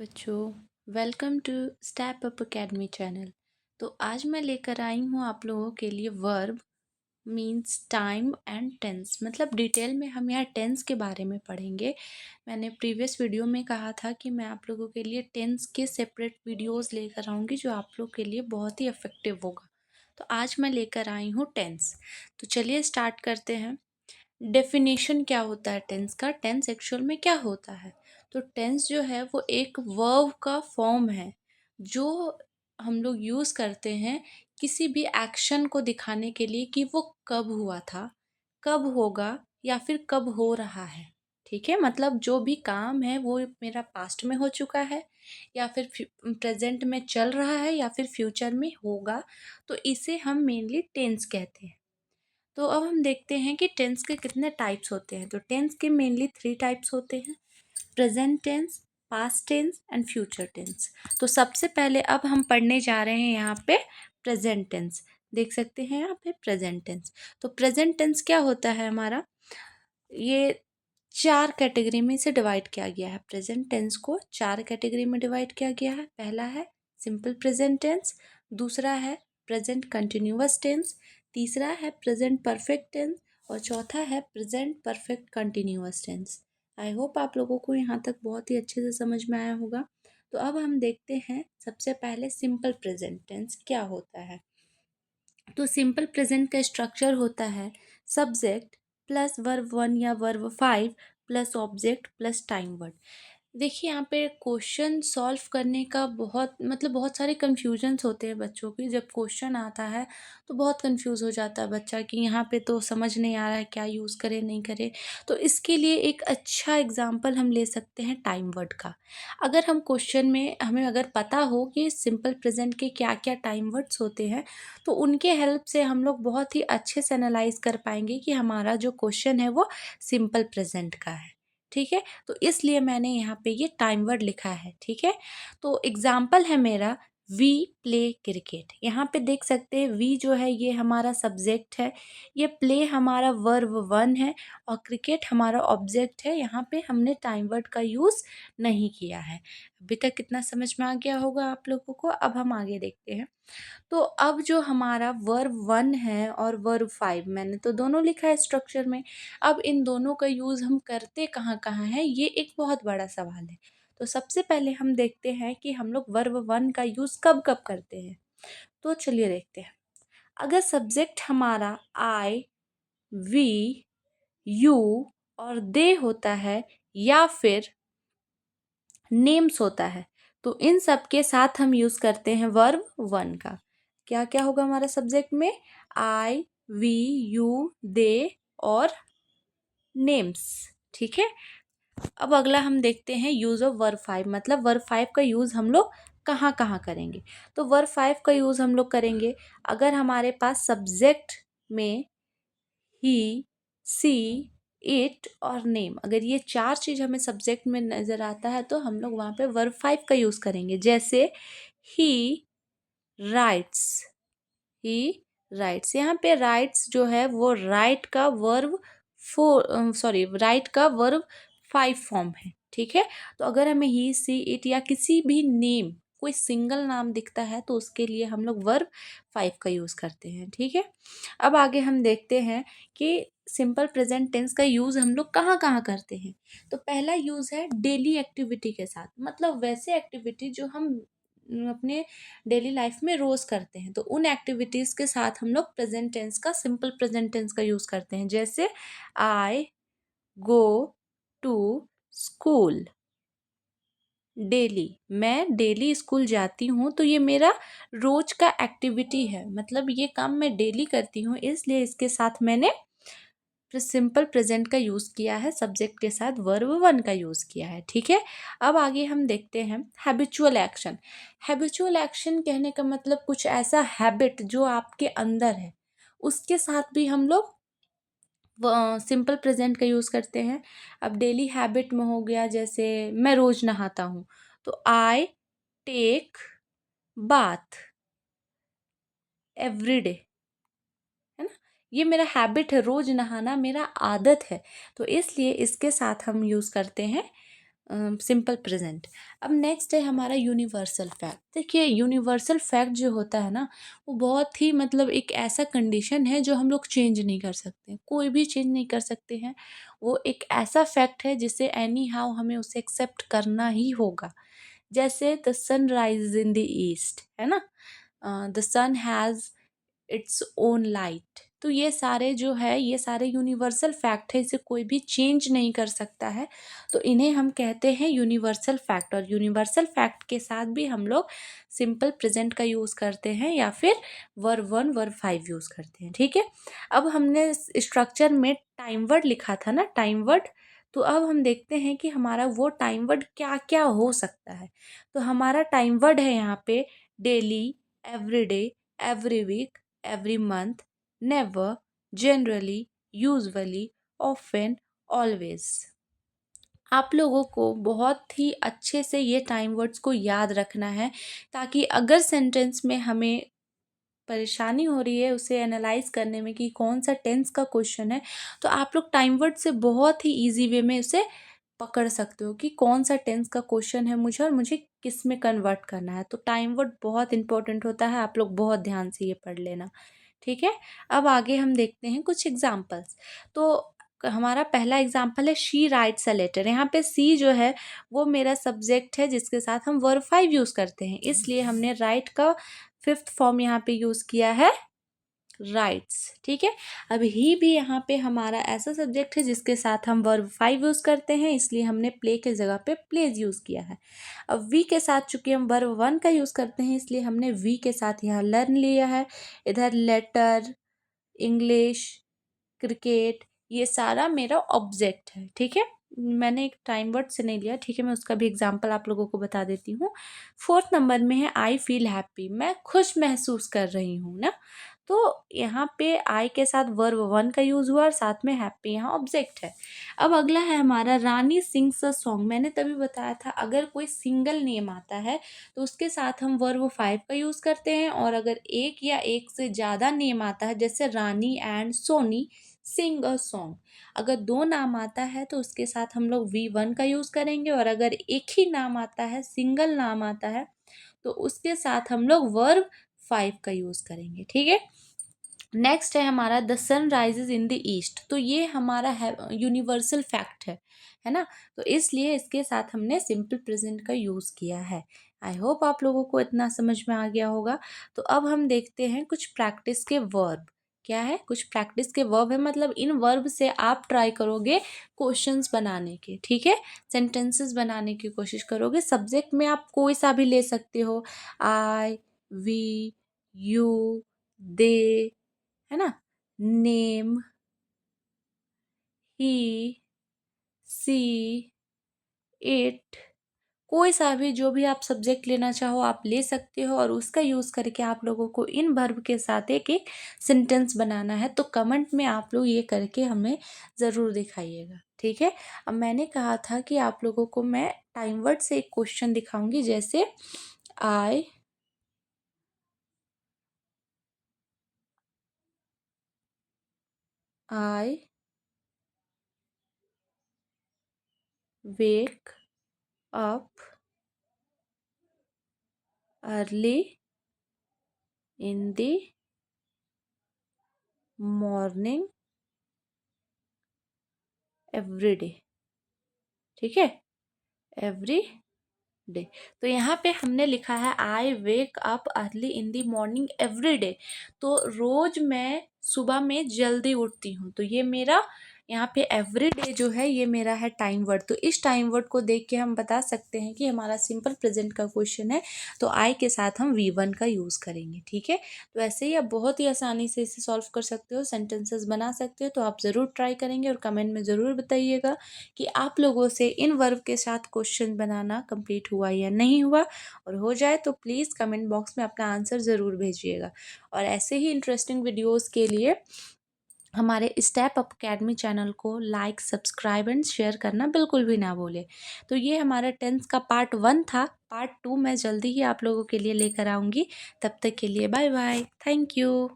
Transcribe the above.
बच्चों, welcome to Step Up Academy channel. तो आज मैं लेकर आई हूँ आप लोगों के लिए verb means time and tense. मतलब डिटेल में हम यहाँ टेंस के बारे में पढ़ेंगे। मैंने प्रीवियस वीडियो में कहा था कि मैं आप लोगों के लिए टेंस के सेपरेट वीडियोस लेकर आऊँगी जो आप लोग के लिए बहुत ही इफ़ेक्टिव होगा। तो आज मैं लेकर आई हूँ टेंस। तो चलिए स्टार्ट करते हैं। डेफिनेशन क्या होता है टेंस का? टेंस एक्चुअल में क्या होता है? तो टेंस जो है वो एक वर्ब का फॉर्म है जो हम लोग यूज़ करते हैं किसी भी एक्शन को दिखाने के लिए कि वो कब हुआ था, कब होगा या फिर कब हो रहा है। ठीक है, मतलब जो भी काम है वो मेरा पास्ट में हो चुका है या फिर प्रेजेंट में चल रहा है या फिर फ्यूचर में होगा। तो इसे हम मेनली टेंस कहते हैं। तो अब हम देखते हैं कि टेंस के कितने टाइप्स होते हैं। तो टेंस के मेनली 3 टाइप्स होते हैं: present tense, past tense and future tense. तो सबसे पहले अब हम पढ़ने जा रहे हैं यहाँ पे प्रेजेंट टेंस। देख सकते हैं यहाँ पे प्रेजेंट टेंस। तो प्रेजेंट टेंस क्या होता है हमारा? ये 4 कैटेगरी में से डिवाइड किया गया है। प्रेजेंट टेंस को 4 कैटेगरी में डिवाइड किया गया है। पहला है सिंपल प्रेजेंट टेंस, दूसरा है प्रेजेंट कंटिन्यूअस टेंस, तीसरा है प्रेजेंट परफेक्ट टेंस और चौथा है present perfect continuous tense. I hope आप लोगों को यहाँ तक बहुत ही अच्छे से समझ में आया होगा। तो अब हम देखते हैं सबसे पहले सिंपल प्रेजेंट टेंस क्या होता है। तो सिंपल प्रेजेंट का स्ट्रक्चर होता है सब्जेक्ट प्लस वर्ब 1 या verb 5 plus object plus time word. देखिए यहाँ पे क्वेश्चन सॉल्व करने का बहुत सारे कन्फ्यूजन्स होते हैं बच्चों की। जब क्वेश्चन आता है तो बहुत कंफ्यूज हो जाता है बच्चा कि यहाँ पे तो समझ नहीं आ रहा है क्या यूज़ करें नहीं करें। तो इसके लिए एक अच्छा एग्जाम्पल हम ले सकते हैं टाइम वर्ड का। अगर हम क्वेश्चन में हमें अगर पता हो कि सिंपल प्रेजेंट के क्या क्या टाइम वर्ड्स होते हैं तो उनके हेल्प से हम लोग बहुत ही अच्छे से एनालाइज कर पाएंगे कि हमारा जो क्वेश्चन है वो सिंपल प्रेजेंट का है। ठीक है, तो इसलिए मैंने यहाँ पे ये टाइम वर्ड लिखा है। ठीक है, तो एग्जाम्पल है मेरा वी प्ले क्रिकेट। यहाँ पे देख सकते हैं वी जो है ये हमारा सब्जेक्ट है, ये प्ले हमारा वर्ब 1 है और क्रिकेट हमारा ऑब्जेक्ट है। यहाँ पे हमने टाइम वर्ड का यूज़ नहीं किया है। अभी तक कितना समझ में आ गया होगा आप लोगों को। अब हम आगे देखते हैं। तो अब जो हमारा वर्ब 1 है और वर्ब 5 मैंने तो दोनों लिखा है स्ट्रक्चर में। अब इन दोनों का यूज़ हम करते कहाँ कहाँ हैं, ये एक बहुत बड़ा सवाल है। तो सबसे पहले हम देखते हैं कि हम लोग वर्ब 1 का यूज़ कब कब करते हैं। तो चलिए देखते हैं। अगर सब्जेक्ट हमारा आई, वी, यू और दे होता है या फिर नेम्स होता है तो इन सब के साथ हम यूज़ करते हैं वर्ब 1 का। क्या क्या होगा हमारा सब्जेक्ट में? आई, वी, यू, दे और नेम्स। ठीक है, अब अगला हम देखते हैं यूज़ ऑफ वर्ब 5। मतलब वर्ब 5 का यूज़ हम लोग कहाँ कहाँ करेंगे। तो वर्ब 5 का यूज़ हम लोग करेंगे अगर हमारे पास सब्जेक्ट में ही, सी, इट और नेम, अगर ये 4 चीज़ हमें सब्जेक्ट में नज़र आता है तो हम लोग वहाँ पे वर्ब 5 का यूज़ करेंगे। जैसे ही राइट्स, ही राइट्स। यहाँ पे राइट्स जो है वो राइट का वर्ब राइट का वर्ब 5 फॉर्म है। ठीक है, तो अगर हमें ही, सी, इट या किसी भी नेम, कोई सिंगल नाम दिखता है तो उसके लिए हम लोग वर्ब 5 का यूज़ करते हैं। ठीक है, अब आगे हम देखते हैं कि सिंपल प्रेजेंट टेंस का यूज़ हम लोग कहाँ कहाँ करते हैं। तो पहला यूज़ है डेली एक्टिविटी के साथ। मतलब वैसे एक्टिविटी जो हम अपने डेली लाइफ में रोज़ करते हैं तो उन एक्टिविटीज़ के साथ हम लोग प्रेजेंट टेंस का, सिंपल प्रेजेंट टेंस का यूज़ करते हैं। जैसे आई गो टू स्कूल डेली, मैं डेली स्कूल जाती हूँ तो ये मेरा रोज का एक्टिविटी है। मतलब ये काम मैं डेली करती हूँ, इसलिए इसके साथ मैंने सिंपल प्रेजेंट का यूज़ किया है, सब्जेक्ट के साथ वर्ब 1 का यूज़ किया है। ठीक है, अब आगे हम देखते हैं हैबिचुअल एक्शन। हैबिचुअल एक्शन कहने का मतलब कुछ ऐसा हैबिट जो आपके अंदर है उसके साथ भी हम लोग सिंपल प्रेजेंट का यूज़ करते हैं। अब डेली हैबिट में हो गया, जैसे मैं रोज़ नहाता हूँ तो आई टेक बाथ एवरीडे, है ना। ये मेरा हैबिट है, रोज़ नहाना मेरा आदत है। तो इसलिए इसके साथ हम यूज़ करते हैं सिंपल प्रेजेंट। अब नेक्स्ट है हमारा यूनिवर्सल फैक्ट। देखिए यूनिवर्सल फैक्ट जो होता है ना, वो बहुत ही मतलब एक ऐसा कंडीशन है जो हम लोग चेंज नहीं कर सकते, कोई भी चेंज नहीं कर सकते हैं। वो एक ऐसा फैक्ट है जिसे एनी हाउ हमें उसे एक्सेप्ट करना ही होगा। जैसे the sun rise in the east, है ना, the sun has its own light. तो ये सारे जो है, ये सारे यूनिवर्सल फैक्ट है, इसे कोई भी चेंज नहीं कर सकता है। तो इन्हें हम कहते हैं यूनिवर्सल फैक्ट। और यूनिवर्सल फैक्ट के साथ भी हम लोग सिंपल प्रेजेंट का यूज़ करते हैं या फिर वर्ब 1 वर्ब 5 यूज़ करते हैं। ठीक है, अब हमने स्ट्रक्चर में टाइम वर्ड लिखा था ना, टाइम वर्ड। तो अब हम देखते हैं कि हमारा वो टाइम वर्ड क्या क्या हो सकता है। तो हमारा टाइम वर्ड है यहाँ पे daily, everyday, every week, every month, never, generally, usually, often, always। आप लोगों को बहुत ही अच्छे से ये टाइम वर्ड्स को याद रखना है, ताकि अगर सेंटेंस में हमें परेशानी हो रही है उसे एनालाइज करने में कि कौन सा टेंस का क्वेश्चन है, तो आप लोग टाइम वर्ड से बहुत ही इजी वे में उसे पकड़ सकते हो कि कौन सा टेंस का क्वेश्चन है मुझे और मुझे किस में कन्वर्ट करना है। तो टाइम वर्ड बहुत इंपॉर्टेंट होता है, आप लोग बहुत ध्यान से ये पढ़ लेना। ठीक है, अब आगे हम देखते हैं कुछ एग्जाम्पल्स। तो हमारा पहला एग्जाम्पल है शी राइट्स अ लेटर। यहाँ पे सी जो है वो मेरा सब्जेक्ट है जिसके साथ हम वर्ब 5 यूज़ करते हैं, इसलिए हमने राइट का 5th फॉर्म यहाँ पे यूज़ किया है, राइट्स। ठीक है, अब ही भी यहाँ पे हमारा ऐसा सब्जेक्ट है जिसके साथ हम वर्ब 5 यूज़ करते हैं, इसलिए हमने प्ले के जगह पे प्लेज यूज़ किया है। अब वी के साथ चूंकि हम वर्ब 1 का यूज़ करते हैं, इसलिए हमने वी के साथ यहाँ लर्न लिया है। इधर लेटर, इंग्लिश, क्रिकेट, ये सारा मेरा ऑब्जेक्ट है। ठीक है, मैंने एक टाइम वर्ड से नहीं लिया। ठीक है, मैं उसका भी एग्जांपल आप लोगों को बता देती हूँ। 4th नंबर में है आई फील हैप्पी, मैं खुश महसूस कर रही हूँ ना। तो यहाँ पे आई के साथ वर्ब 1 का यूज़ हुआ और साथ में हैप्पी यहाँ ऑब्जेक्ट है। अब अगला है हमारा रानी सिंग्स अ सॉन्ग। मैंने तभी बताया था अगर कोई सिंगल नेम आता है तो उसके साथ हम वर्ब 5 का यूज़ करते हैं, और अगर एक या एक से ज़्यादा नेम आता है जैसे Rani and Soni sing a song, अगर 2 नाम आता है तो उसके साथ हम लोग V1 का यूज़ करेंगे, और अगर एक ही नाम आता है, सिंगल नाम आता है, तो उसके साथ हम लोग वर्ब 5 का यूज़ करेंगे। ठीक है, नेक्स्ट है हमारा the sun rises in the east. तो ये हमारा है यूनिवर्सल फैक्ट है ना, तो इसलिए इसके साथ हमने सिंपल प्रेजेंट का यूज़ किया है। आई होप आप लोगों को इतना समझ में आ गया होगा। तो अब हम देखते हैं कुछ प्रैक्टिस के वर्ब। क्या है, कुछ प्रैक्टिस के वर्ब है, मतलब इन वर्ब से आप ट्राई करोगे क्वेश्चंस बनाने के। ठीक है, सेंटेंसेस बनाने की कोशिश करोगे। सब्जेक्ट में आप कोई सा भी ले सकते हो, आई, वी, यू, दे, है ना, नेम, ही, सी, इट, कोई सा भी जो भी आप सब्जेक्ट लेना चाहो आप ले सकते हो, और उसका यूज़ करके आप लोगों को इन वर्ब के साथ एक एक सेंटेंस बनाना है। तो कमेंट में आप लोग ये करके हमें ज़रूर दिखाइएगा। ठीक है, अब मैंने कहा था कि आप लोगों को मैं टाइम वर्ड से एक क्वेश्चन दिखाऊंगी, जैसे I I wake up early in the morning every day. ठीक है, एवरी डे। तो यहाँ पे हमने लिखा है I wake up early in the morning every day. तो रोज मैं सुबह में जल्दी उठती हूँ। तो ये मेरा यहाँ पे एवरी डे जो है ये मेरा है टाइम वर्ड। तो इस टाइम वर्ड को देख के हम बता सकते हैं कि हमारा सिंपल प्रेजेंट का क्वेश्चन है, तो आई के साथ हम V1 का यूज़ करेंगे। ठीक है, तो ऐसे ही आप बहुत ही आसानी से इसे सॉल्व कर सकते हो, सेंटेंसेस बना सकते हो। तो आप ज़रूर ट्राई करेंगे और कमेंट में ज़रूर बताइएगा कि आप लोगों से इन वर्ब के साथ क्वेश्चन बनाना कंप्लीट हुआ या नहीं हुआ, और हो जाए तो प्लीज़ कमेंट बॉक्स में अपना आंसर ज़रूर भेजिएगा। और ऐसे ही इंटरेस्टिंग वीडियोस के लिए हमारे स्टेप अप अकेडमी चैनल को लाइक, सब्सक्राइब एंड शेयर करना बिल्कुल भी ना भूलें। तो ये हमारा 10th का पार्ट 1 था। पार्ट 2 मैं जल्दी ही आप लोगों के लिए लेकर आऊँगी। तब तक के लिए बाय बाय, थैंक यू।